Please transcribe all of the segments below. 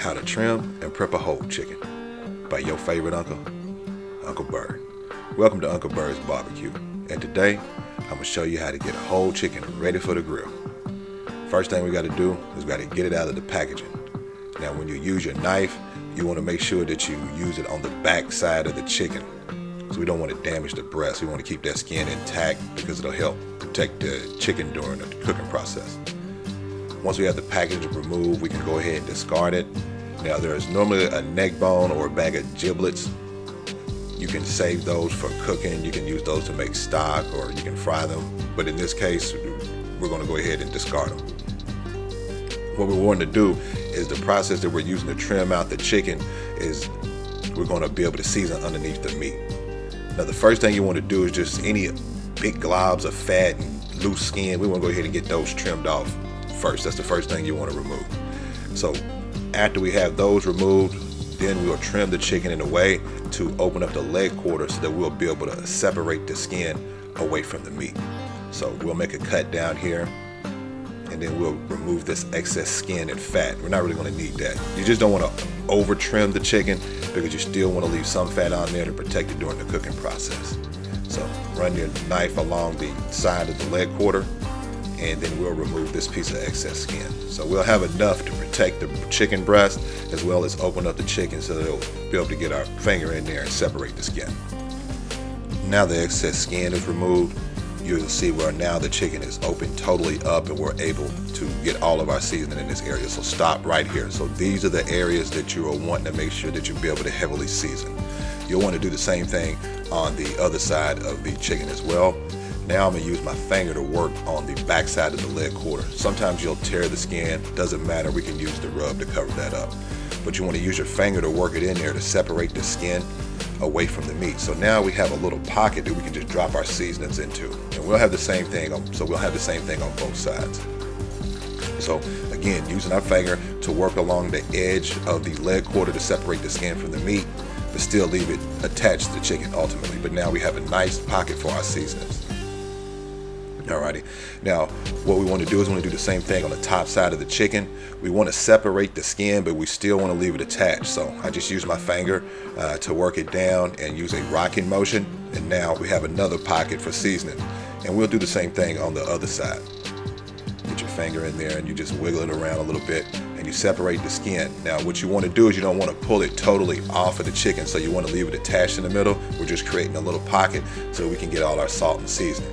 How to Trim and Prep a Whole Chicken by your favorite uncle, Uncle Bird. Welcome to Uncle Bird's Barbecue, and today I'm going to show you how to get a whole chicken ready for the grill. First thing we got to do is we got to get it out of the packaging. Now when you use your knife, you want to make sure that you use it on the back side of the chicken. So we don't want to damage the breast. We want to keep that skin intact because it'll help protect the chicken during the cooking process. Once we have the package removed, we can go ahead and discard it. Now there's normally a neck bone or a bag of giblets. You can save those for cooking. You can use those to make stock, or you can fry them. But in this case, we're going to go ahead and discard them. What we're wanting to do is the process that we're using to trim out the chicken is we're going to be able to season underneath the meat. Now the first thing you want to do is just any big globs of fat and loose skin, we want to go ahead and get those trimmed off first. That's the first thing you want to remove. So after we have those removed, then we'll trim the chicken in a way to open up the leg quarter so that we'll be able to separate the skin away from the meat. So we'll make a cut down here, and then we'll remove this excess skin and fat. We're not really going to need that. You just don't want to over trim the chicken because you still want to leave some fat on there to protect it during the cooking process. So run your knife along the side of the leg quarter, and then we'll remove this piece of excess skin. So we'll have enough to protect the chicken breast as well as open up the chicken so that it'll be able to get our finger in there and separate the skin. Now the excess skin is removed, you'll see where now the chicken is open totally up and we're able to get all of our seasoning in this area. So stop right here. So these are the areas that you are wanting to make sure that you'll be able to heavily season. You'll want to do the same thing on the other side of the chicken as well. Now I'm going to use my finger to work on the back side of the leg quarter. Sometimes you'll tear the skin, doesn't matter, we can use the rub to cover that up. But you want to use your finger to work it in there to separate the skin away from the meat. So now we have a little pocket that we can just drop our seasonings into. And we'll have the same thing on both sides. So again, using our finger to work along the edge of the leg quarter to separate the skin from the meat, but still leave it attached to the chicken ultimately. But now we have a nice pocket for our seasonings. Alrighty, now what we want to do is we want to do the same thing on the top side of the chicken. We want to separate the skin, but we still want to leave it attached. So I just use my finger to work it down and use a rocking motion. And now we have another pocket for seasoning. And we'll do the same thing on the other side. Get your finger in there and you just wiggle it around a little bit and you separate the skin. Now what you want to do is you don't want to pull it totally off of the chicken, so you want to leave it attached in the middle. We're just creating a little pocket so we can get all our salt and seasoning.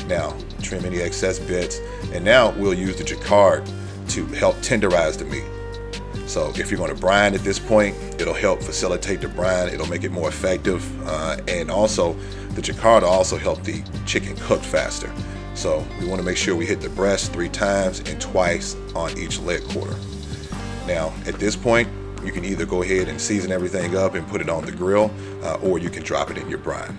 Now trim any excess bits, and now we'll use the Jaccard to help tenderize the meat. So if you're going to brine at this point, it'll help facilitate the brine, it'll make it more effective, and also the Jaccard will also help the chicken cook faster. So we want to make sure we hit the breast 3 times and twice on each leg quarter. Now at this point, you can either go ahead and season everything up and put it on the grill, or you can drop it in your brine.